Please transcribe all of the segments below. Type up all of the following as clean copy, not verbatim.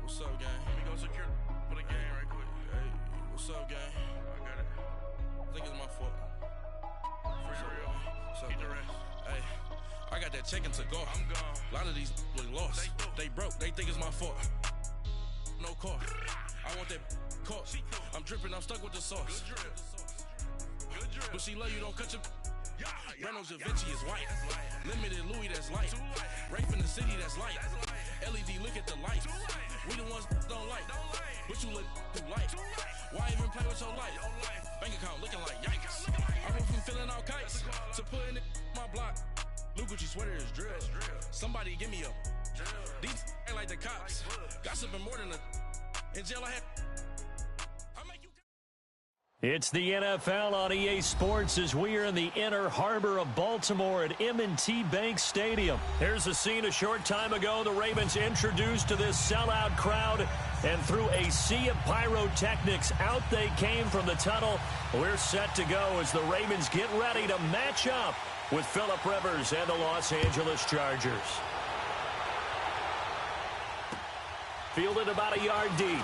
What's up, gang? Let me go secure for the game right quick. Hey, what's up, gang? I got it. I think it's my fault. For real. What's up, Get the gang? rest. Hey, I got that chicken to go. I'm gone. A lot of these was lost. They broke. They think it's my fault. No car. I want that car. I'm dripping. I'm stuck with the sauce. Good drip. Good drip. But she love you. Don't cut your. Breno Da Vinci is white. Limited Louis, that's light. Rape in the city, that's light. LED, look at the lights. We the ones don't like. But you look too light. Why even play with your life? Bank account looking like yikes. I went from filling out kites to putting it in my block. New Gucci sweater is drill. Somebody give me a. These ain't like the cops. Gossiping more than a. In jail I had. It's the NFL on EA Sports as we are in the inner harbor of Baltimore at M&T Bank Stadium. Here's a scene a short time ago. The Ravens introduced to this sellout crowd, and through a sea of pyrotechnics, out they came from the tunnel. We're set to go as the Ravens get ready to match up with Phillip Rivers and the Los Angeles Chargers. Fielded about a yard deep.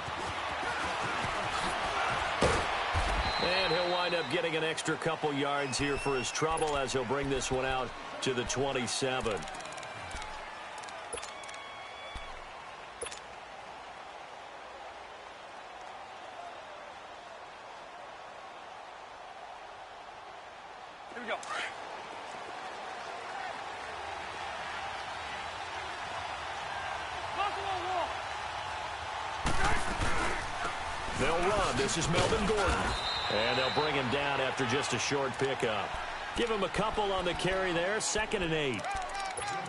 And he'll wind up getting an extra couple yards here for his trouble as he'll bring this one out to the 27. Here we go. They'll run. This is Melvin Gordon. And they'll bring him down after just a short pickup. Give him a couple on the carry there. 2nd and 8.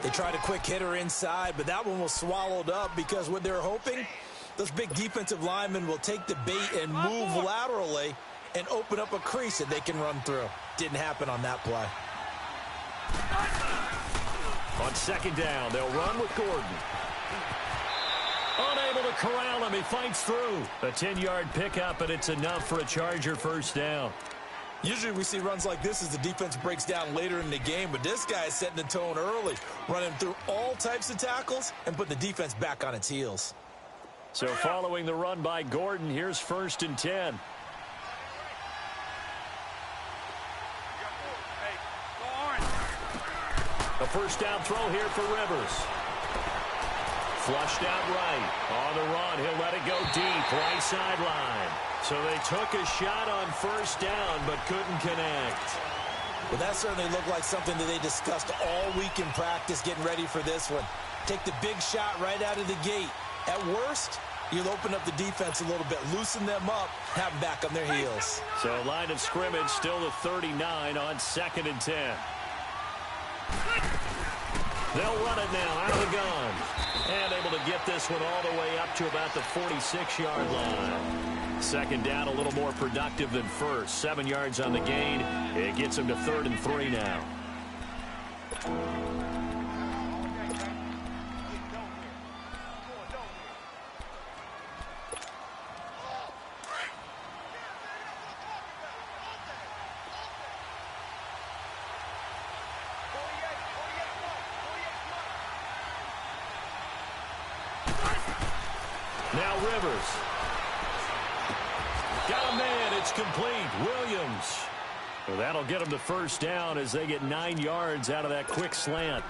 They tried a quick hitter inside, but that one was swallowed up because what they're hoping, those big defensive linemen will take the bait and move laterally and open up a crease that they can run through. Didn't happen on that play. On 2nd down, they'll run with Gordon. Unable to corral him. He fights through. A 10-yard pickup, and it's enough for a Charger first down. Usually we see runs like this as the defense breaks down later in the game, but this guy is setting the tone early, running through all types of tackles and putting the defense back on its heels. So following the run by Gordon, here's 1st and 10. A first down throw here for Rivers. Flushed out right. On the run, he'll let it go deep, right sideline. So they took a shot on 1st down, but couldn't connect. Well, that certainly looked like something that they discussed all week in practice getting ready for this one. Take the big shot right out of the gate. At worst, you'll open up the defense a little bit, loosen them up, have them back on their heels. So line of scrimmage still the 39 on 2nd and 10. They'll run it now out of the gun. And able to get this one all the way up to about the 46-yard line. 2nd down, a little more productive than 1st. 7 yards on the gain. It gets him to 3rd and 3 now. Now Rivers. Got a man. It's complete. Williams. Well, that'll get them the 1st down as they get 9 yards out of that quick slant.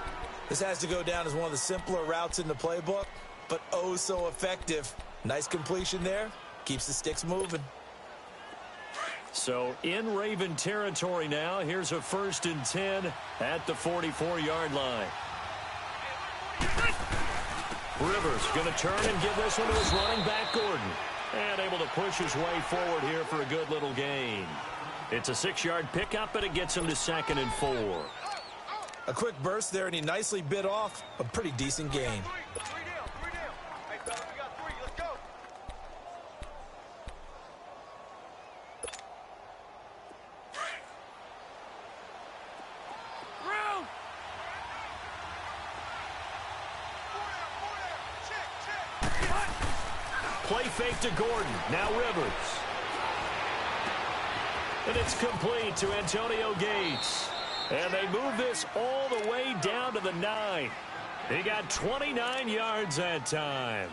This has to go down as one of the simpler routes in the playbook, but oh so effective. Nice completion there. Keeps the sticks moving. So in Raven territory now. Here's a 1st and 10 at the 44-yard line. Rivers going to turn and give this one to his running back, Gordon. And able to push his way forward here for a good little gain. It's a 6-yard pickup, and it gets him to 2nd and 4. A quick burst there, and he nicely bit off a pretty decent gain. Play fake to Gordon. Now Rivers. And it's complete to Antonio Gates. And they move this all the way down to the 9. He got 29 yards that time.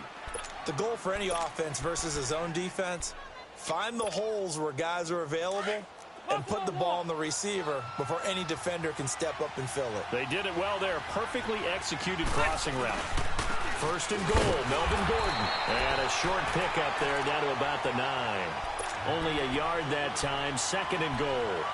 The goal for any offense versus a zone defense, find the holes where guys are available and put the ball on the receiver before any defender can step up and fill it. They did it well there. Perfectly executed crossing route. First and goal, Melvin Gordon. And a short pickup there down to about the 9. Only a yard that time. Second and goal.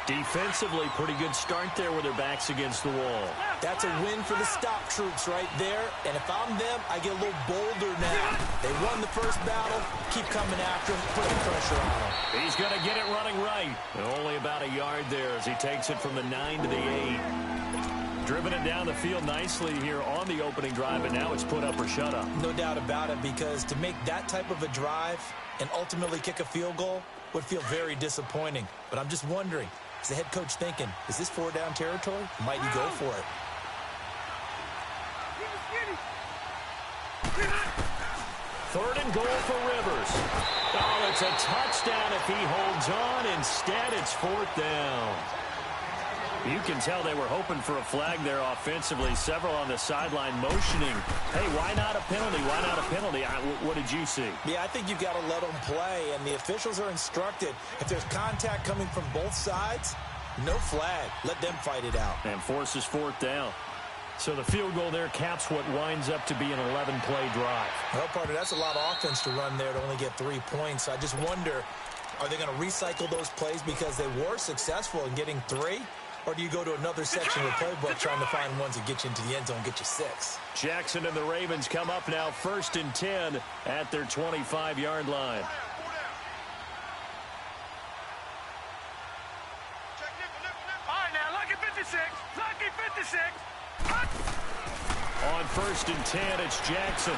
Defensively, pretty good start there with their backs against the wall. That's a win for the stop troops right there. And if I'm them, I get a little bolder now. They won the first battle. Keep coming after him. Put the pressure on him. He's going to get it running right. Only about a yard there as he takes it from the 9 to the 8. Driven it down the field nicely here on the opening drive, and now it's put up or shut up. No doubt about it, because to make that type of a drive and ultimately kick a field goal would feel very disappointing. But I'm just wondering, is the head coach thinking, is this 4-down territory? Might he go for it? Third and goal for Rivers. Oh, it's a touchdown if he holds on. Instead, it's 4th down. You can tell they were hoping for a flag there offensively. Several on the sideline motioning. Hey, why not a penalty? Why not a penalty? What did you see? Yeah, I think you've got to let them play, and the officials are instructed. If there's contact coming from both sides, no flag. Let them fight it out. And forces 4th down. So the field goal there caps what winds up to be an 11-play drive. Well, partner, that's a lot of offense to run there to only get 3 points. I just wonder, are they going to recycle those plays because they were successful in getting 3? Or do you go to another section of the playbook trying to find ones that get you into the end zone, get you 6? Jackson and the Ravens come up now 1st and 10 at their 25-yard line. All right, now, lucky 56. Lucky 56. On 1st and 10, it's Jackson.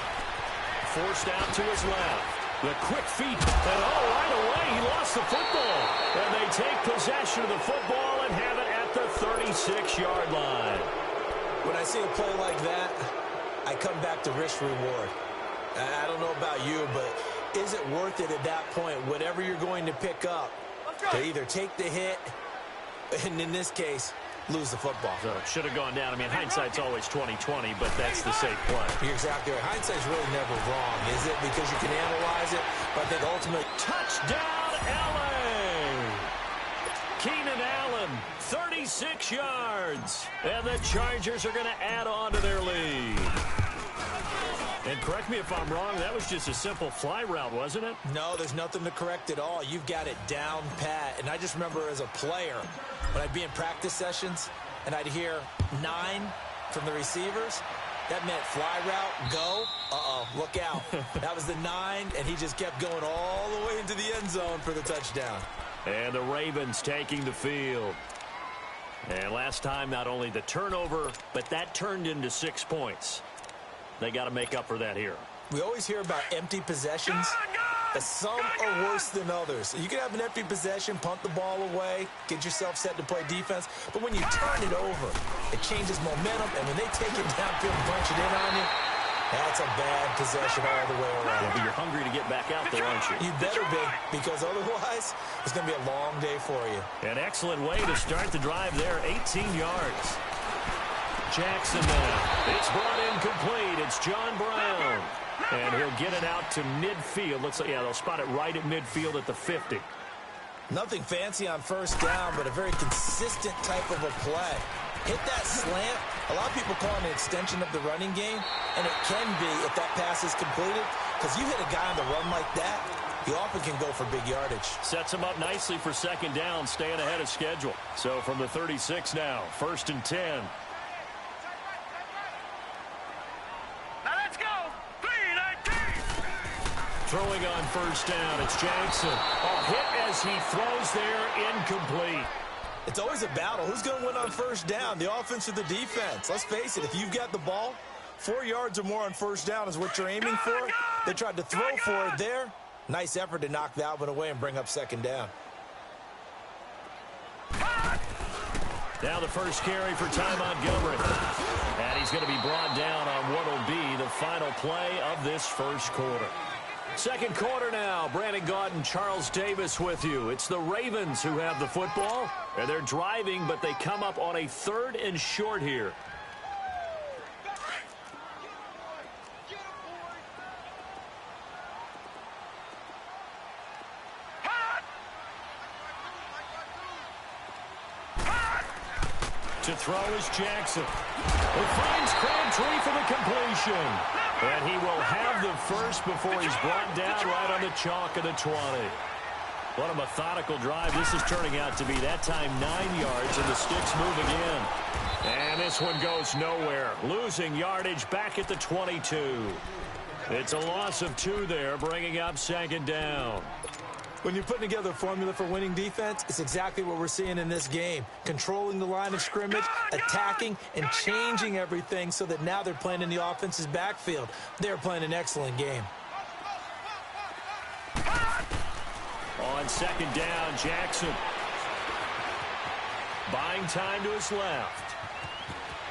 Forced out to his left. The quick feet. And right away, he lost the football. And they take possession of the football and have it at the 36-yard line. When I see a play like that, I come back to risk reward. I don't know about you, but is it worth it at that point, whatever you're going to pick up, to either take the hit, and in this case, lose the football? So it should have gone down. I mean, hindsight's always 20/20, but that's the safe play. You're exactly right. Hindsight's really never wrong, is it? Because you can analyze it, but I think ultimately... Touchdown, L.A. Keenan Allen, 36 yards. And the Chargers are going to add on to their lead. And correct me if I'm wrong, that was just a simple fly route, wasn't it? No, there's nothing to correct at all. You've got it down pat. And I just remember as a player, when I'd be in practice sessions and I'd hear 9 from the receivers, that meant fly route, go, look out. That was the 9, and he just kept going all the way into the end zone for the touchdown. And the Ravens taking the field. And last time, not only the turnover, but that turned into 6 points. They got to make up for that here. We always hear about empty possessions. Some are worse than others. You can have an empty possession, punt the ball away, get yourself set to play defense. But when you turn it over, it changes momentum. And when they take it downfield and punch it in on you, that's a bad possession all the way around. Yeah, but you're hungry to get back out there, aren't you? You better be, because otherwise it's going to be a long day for you. An excellent way to start the drive there, 18 yards. Jackson now. It's brought in complete. It's John Brown. And he'll get it out to midfield. Looks like, yeah, they'll spot it right at midfield at the 50. Nothing fancy on first down, but a very consistent type of a play. Hit that slant. A lot of people call it an extension of the running game, and it can be if that pass is completed, because you hit a guy on the run like that, he often can go for big yardage. Sets him up nicely for second down, staying ahead of schedule. So from the 36 now, 1st and 10. Throwing on first down, it's Jackson. Hit as he throws there, incomplete. It's always a battle. Who's going to win on first down, the offense or the defense? Let's face it, if you've got the ball, 4 yards or more on first down is what you're aiming for. They tried to throw for it there. Nice effort to knock that one away and bring up second down. Now the first carry for Ty Montgomery. And he's going to be brought down on what will be the final play of this first quarter. Second quarter now. Brandon Gaudin and Charles Davis with you. It's the Ravens who have the football. And they're driving, but they come up on a 3rd and short here. To throw is Jackson. He finds Crabtree for the completion. And he will have the first before he's brought down right on the chalk of the 20. What a methodical drive this is turning out to be. That time 9 yards, and the sticks move again. And this one goes nowhere. Losing yardage back at the 22. It's a loss of 2 there, bringing up second down. When you're putting together a formula for winning defense, it's exactly what we're seeing in this game. Controlling the line of scrimmage, attacking, and changing everything so that now they're playing in the offense's backfield. They're playing an excellent game. On second down, Jackson. Buying time to his left.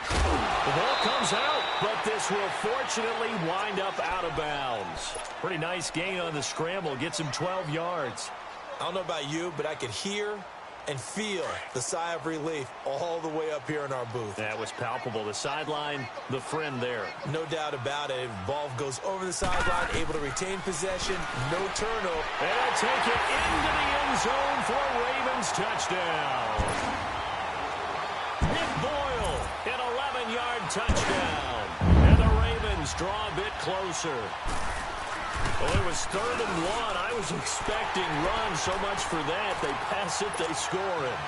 The ball comes out, but this will fortunately wind up out of bounds. Pretty nice gain on the scramble. Gets him 12 yards. I don't know about you, but I could hear and feel the sigh of relief all the way up here in our booth. That was palpable. The sideline, the friend there. No doubt about it. Ball goes over the sideline, able to retain possession, no turnover. And they'll take it into the end zone for a Ravens touchdown. Nick Boyle, an 11-yard touchdown. And the Ravens draw a bit closer. Well, it was 3rd and 1. I was expecting run so much for that. They pass it, they score it.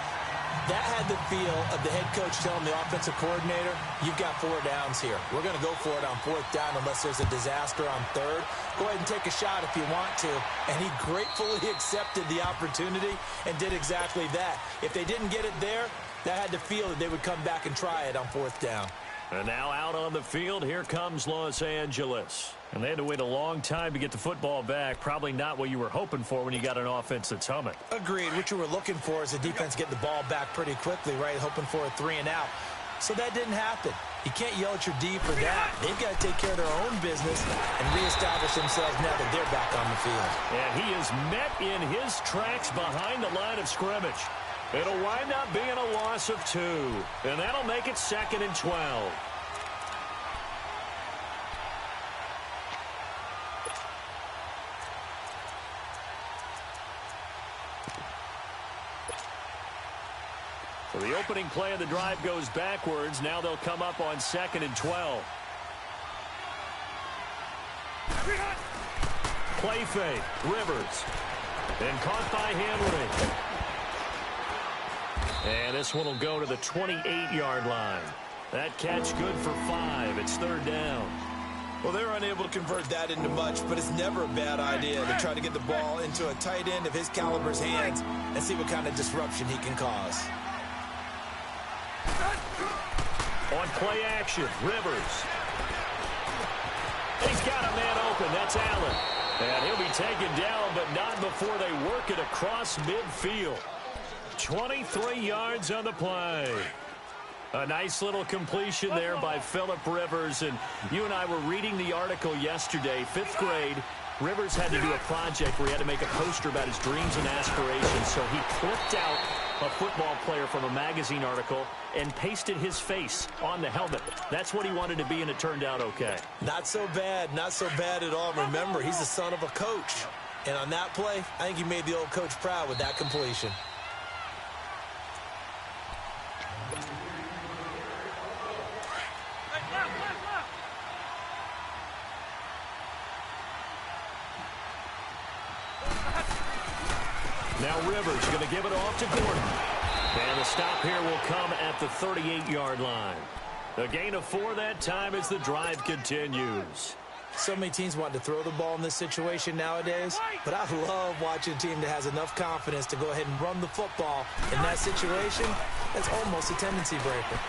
That had the feel of the head coach telling the offensive coordinator, you've got 4 downs here. We're going to go for it on 4th down unless there's a disaster on 3rd. Go ahead and take a shot if you want to. And he gratefully accepted the opportunity and did exactly that. If they didn't get it there, that had the feel that they would come back and try it on 4th down. And now out on the field, here comes Los Angeles. And they had to wait a long time to get the football back. Probably not what you were hoping for when you got an offense that's humming. Agreed. What you were looking for is the defense get the ball back pretty quickly, right? Hoping for a 3 and out. So that didn't happen. You can't yell at your D for that. They've got to take care of their own business and reestablish themselves now that they're back on the field. And he is met in his tracks behind the line of scrimmage. It'll wind up being a loss of 2. And that'll make it 2nd and 12. So the opening play of the drive goes backwards. Now they'll come up on 2nd and 12. Play fake. Rivers. And caught by Henry. And this one will go to the 28-yard line. That catch good for 5. It's 3rd down. Well, they're unable to convert that into much, but it's never a bad idea to try to get the ball into a tight end of his caliber's hands and see what kind of disruption he can cause. On play action, Rivers. He's got a man open. That's Allen. And he'll be taken down, but not before they work it across midfield. 23 yards on the play. A nice little completion there by Phillip Rivers. And you and I were reading the article yesterday, 5th grade. Rivers had to do a project where he had to make a poster about his dreams and aspirations. So he clipped out a football player from a magazine article and pasted his face on the helmet. That's what he wanted to be, and it turned out okay. Not so bad. Not so bad at all. Remember, he's the son of a coach. And on that play, I think he made the old coach proud with that completion. Now Rivers going to give it off to Gordon. And the stop here will come at the 38-yard line. A gain of 4 that time as the drive continues. So many teams want to throw the ball in this situation nowadays, but I love watching a team that has enough confidence to go ahead and run the football. In that situation, that's almost a tendency breaker.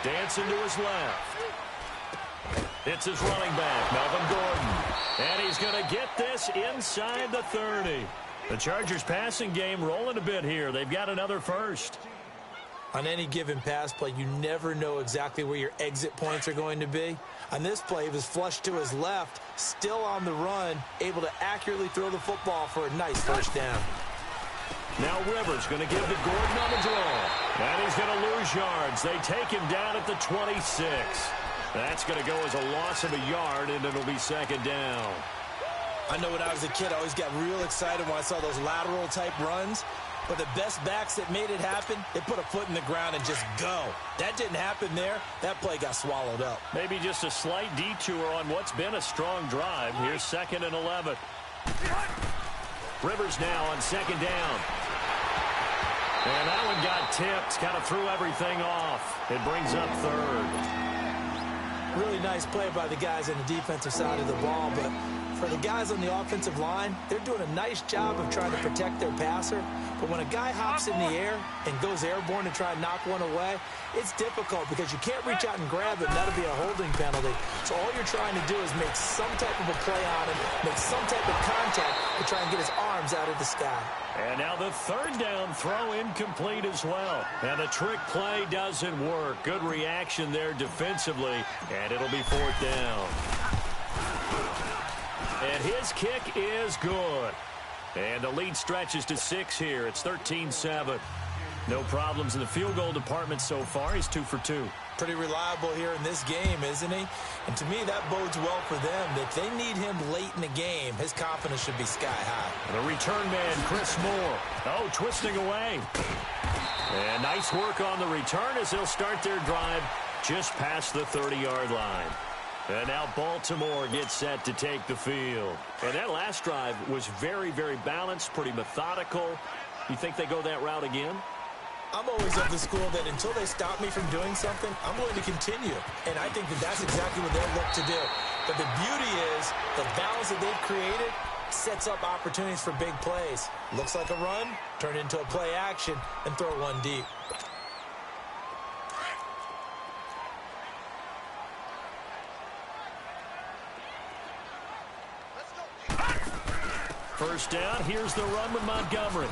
Dancing to his left. It's his running back, Melvin Gordon. And he's going to get this inside the 30. The Chargers passing game rolling a bit here. They've got another first. On any given pass play, you never know exactly where your exit points are going to be. On this play, he was flushed to his left, still on the run, able to accurately throw the football for a nice first down. Now Rivers going to give to Gordon on the draw. And he's going to lose yards. They take him down at the 26. That's going to go as a loss of a yard, and it'll be 2nd down. I know when I was a kid, I always got real excited when I saw those lateral-type runs. But the best backs that made it happen, they put a foot in the ground and just go. That didn't happen there. That play got swallowed up. Maybe just a slight detour on what's been a strong drive. Here's 2nd and 11. Rivers now on 2nd down. And that one got tipped. Kind of threw everything off. It brings up 3rd. Really nice play by the guys on the defensive side of the ball, but for the guys on the offensive line, they're doing a nice job of trying to protect their passer. But when a guy hops in the air and goes airborne to try and knock one away, it's difficult because you can't reach out and grab it, and that'll be a holding penalty. So all you're trying to do is make some type of a play on him, make some type of contact to try and get his arms out of the sky. And now the 3rd down throw incomplete as well. And the trick play doesn't work. Good reaction there defensively, and it'll be 4th down. And his kick is good. And the lead stretches to 6 here. It's 13-7. No problems in the field goal department so far. He's 2 for 2. Pretty reliable here in this game, isn't he? And to me, that bodes well for them. If they need him late in the game, his confidence should be sky high. The return man, Chris Moore. Oh, twisting away. And nice work on the return as they'll start their drive just past the 30-yard line. And now Baltimore gets set to take the field. And that last drive was very, very balanced, pretty methodical. You think they go that route again? I'm always of the school that until they stop me from doing something, I'm going to continue. And I think that that's exactly what they'll look to do. But the beauty is the balance that they've created sets up opportunities for big plays. Looks like a run, turn into a play action, and throw one deep. First down, here's the run with Montgomery.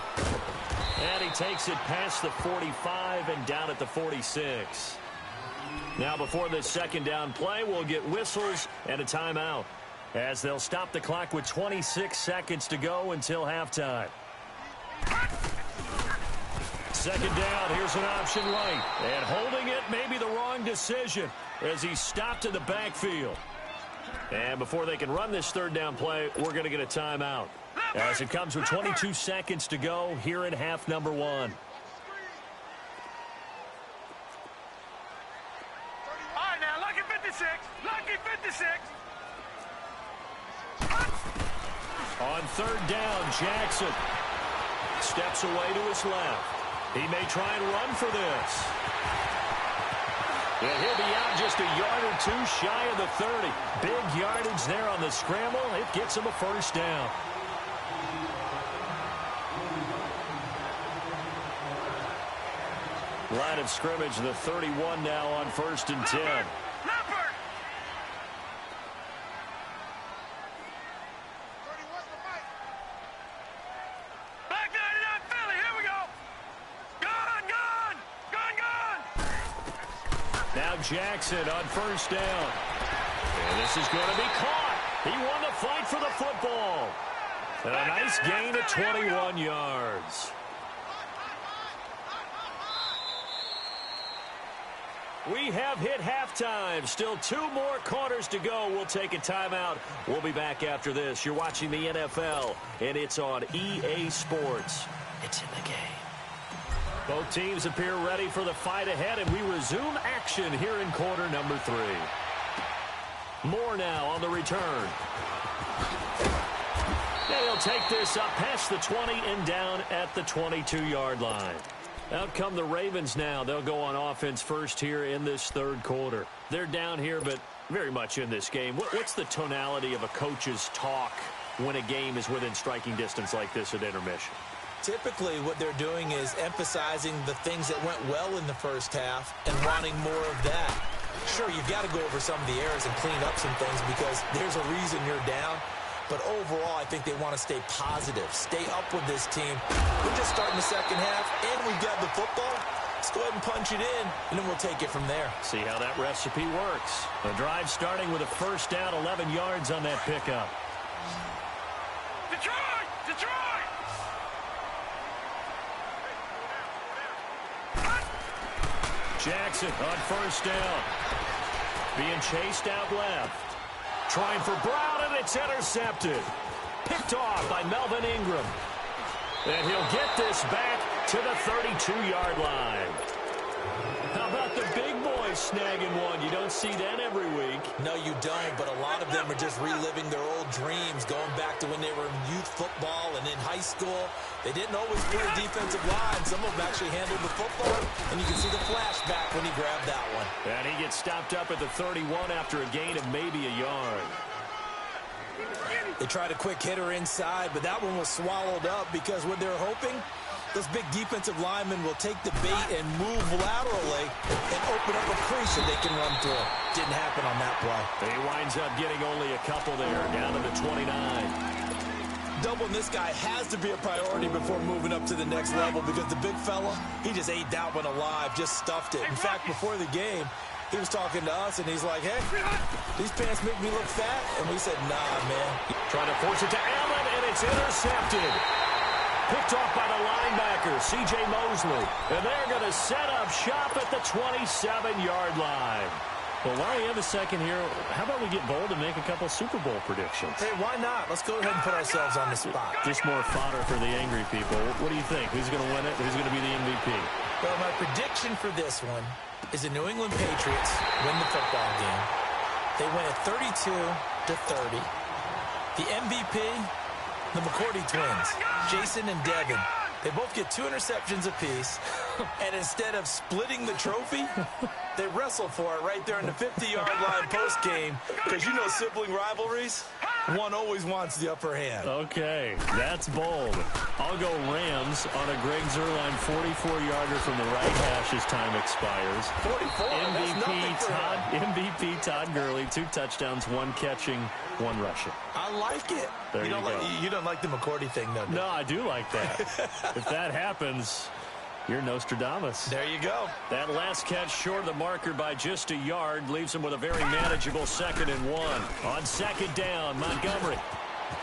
And he takes it past the 45 and down at the 46. Now before this 2nd down play, we'll get whistles and a timeout as they'll stop the clock with 26 seconds to go until halftime. 2nd down, here's an option right. And holding it may be the wrong decision as he stopped in the backfield. And before they can run this 3rd down play, we're going to get a timeout. As it comes with 22 seconds to go here in half number 1. All right, now, lucky 56. Lucky 56. On 3rd down, Jackson steps away to his left. He may try and run for this. And he'll be out just a yard or 2 shy of the 30. Big yardage there on the scramble. It gets him a 1st down. Line of scrimmage, the 31 now on 1st and 10. Leopard. Back 99 Philly, here we go. Gun. Now Jackson on 1st down. And this is going to be caught. He won the fight for the football. And a nice gain of 21 yards. We have hit halftime. Still 2 more quarters to go. We'll take a timeout. We'll be back after this. You're watching the NFL, and it's on EA Sports. It's in the game. Both teams appear ready for the fight ahead, and we resume action here in quarter number 3. Moore now on the return. And he'll take this up past the 20 and down at the 22-yard line. Out come the Ravens now. They'll go on offense first here in this 3rd quarter. They're down here, but very much in this game. What's the tonality of a coach's talk when a game is within striking distance like this at intermission? Typically, what they're doing is emphasizing the things that went well in the first half and wanting more of that. Sure, you've got to go over some of the errors and clean up some things because there's a reason you're down. But overall, I think they want to stay positive, stay up with this team. We're just starting the 2nd half, and we've got the football. Let's go ahead and punch it in, and then we'll take it from there. See how that recipe works. The drive starting with a 1st down, 11 yards on that pickup. Detroit! Detroit! Jackson on 1st down. Being chased out left. Trying for Brown, and it's intercepted. Picked off by Melvin Ingram. And he'll get this back to the 32-yard line. How about the big boys snagging one? You don't see that every week. No, you don't, but a lot of them are just reliving their old dreams, going back to when they were in youth football and in high school. They didn't always play defensive line. Some of them actually handled the football, and you can see the flashback when he grabbed that one. And he gets stopped up at the 31 after a gain of maybe a yard. They tried a quick hitter inside, but that one was swallowed up because what they're hoping, those big defensive linemen will take the bait and move laterally and open up a crease so they can run through. Didn't happen on that play. He winds up getting only a couple there, down to the 29. Doubling this guy has to be a priority before moving up to the next level because the big fella, he just ate that one alive, just stuffed it. In fact, before the game, he was talking to us, and he's like, hey, these pants make me look fat. And we said, nah, man. Trying to force it to Allen, and it's intercepted. Picked off by the linebacker, C.J. Mosley. And they're going to set up shop at the 27-yard line. Well, while we have a second here, how about we get bold and make a couple Super Bowl predictions? Hey, why not? Let's go ahead and put ourselves on the spot. Just more fodder for the angry people. What do you think? Who's going to win it? Who's going to be the MVP? Well, my prediction for this one is the New England Patriots win the football game. They win it 32-30. The MVP, the McCourty twins, Jason and Devin. They both get 2 interceptions apiece, and instead of splitting the trophy, they wrestle for it right there in the 50-yard line post-game, because you know sibling rivalries, one always wants the upper hand. Okay, that's bold. I'll go Rams on a Greg Zuerlein 44-yarder from the right hash as time expires. 44, MVP Todd Gurley, 2 touchdowns, 1 catching, 1 rushing. I like it. There you go. You don't like the McCourty thing, though, do you? No, I do like that. If that happens, you're Nostradamus. There you go. That last catch short of the marker by just a yard leaves him with a very manageable 2nd and 1. On 2nd down, Montgomery.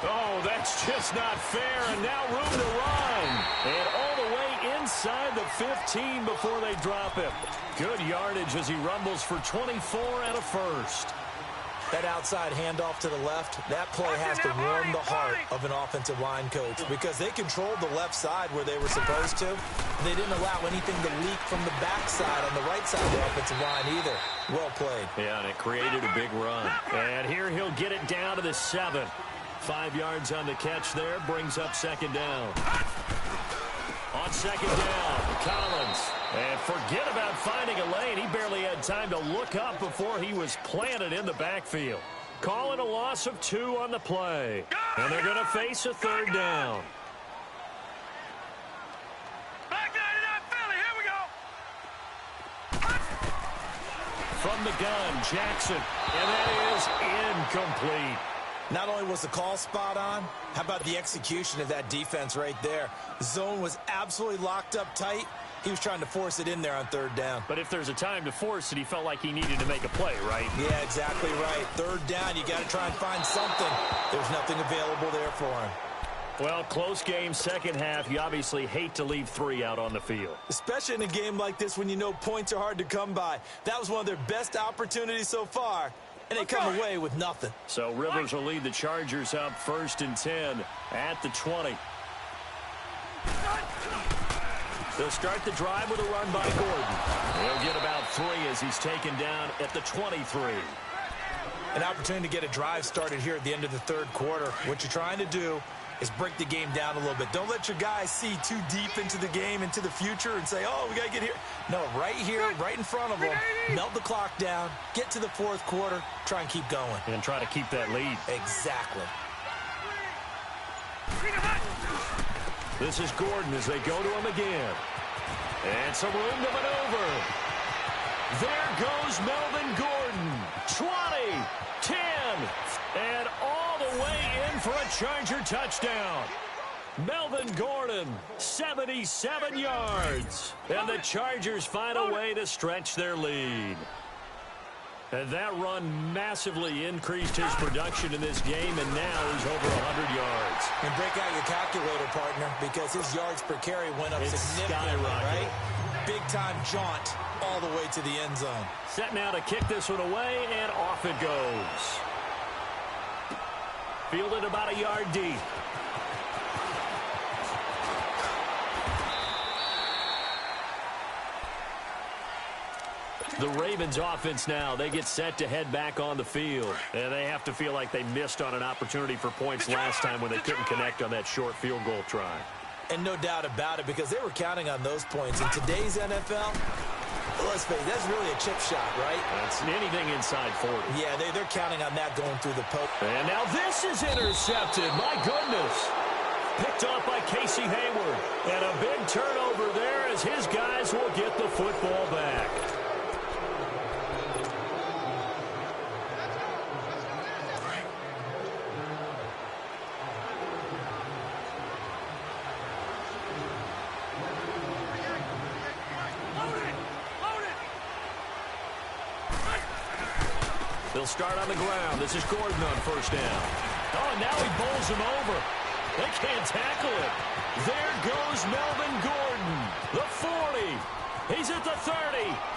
Oh, that's just not fair, and now room to run. And all the way inside the 15 before they drop him. Good yardage as he rumbles for 24 and a first. That outside handoff to the left, that play has to warm the heart of an offensive line coach because they controlled the left side where they were supposed to. They didn't allow anything to leak from the backside on the right side of the offensive line either. Well played. Yeah, and it created a big run. And here he'll get it down to the 7. 5 yards on the catch there, brings up 2nd down. On 2nd down, Collins. And forget about finding a lane. He barely had time to look up before he was planted in the backfield. Calling a loss of 2 on the play. And they're going to face a 3rd down. Back 99 Philly, here we go. From the gun, Jackson. And that is incomplete. Not only was the call spot on, how about the execution of that defense right there? The zone was absolutely locked up tight. He was trying to force it in there on 3rd down. But if there's a time to force it, he felt like he needed to make a play, right? Yeah, exactly right. 3rd down, you got to try and find something. There's nothing available there for him. Well, close game, 2nd half. You obviously hate to leave 3 out on the field. Especially in a game like this when you know points are hard to come by. That was one of their best opportunities so far. And they come away with nothing. So Rivers will lead the Chargers up 1st and 10 at the 20. They'll start the drive with a run by Gordon. He'll get about 3 as he's taken down at the 23. An opportunity to get a drive started here at the end of the 3rd quarter. What you're trying to do is break the game down a little bit. Don't let your guys see too deep into the game, into the future, and say, oh, we got to get here. No, right here, right in front of them, melt the clock down, get to the 4th quarter, try and keep going. And try to keep that lead. Exactly. This is Gordon as they go to him again. And some room to maneuver. There goes Melvin Gordon. 20, 10, and all the way in for a Charger touchdown. Melvin Gordon, 77 yards. And the Chargers find a way to stretch their lead. And that run massively increased his production in this game, and now he's over 100 yards. And break out your calculator, partner, because his yards per carry went up significantly, right? Big-time jaunt all the way to the end zone. Set now to kick this one away, and off it goes. Fielded about a yard deep. The Ravens offense now, they get set to head back on the field. And they have to feel like they missed on an opportunity for points last time when they couldn't connect on that short field goal try. And no doubt about it, because they were counting on those points. In today's NFL, let's face it, that's really a chip shot, right? That's anything inside 40. Yeah, they're counting on that going through the post. And now this is intercepted. My goodness. Picked off by Casey Hayward. And a big turnover there as his guys will get the football back. They'll start on the ground. This is Gordon on first down. Oh, and now he bowls him over. They can't tackle it. There goes Melvin Gordon. The 40. He's at the 30.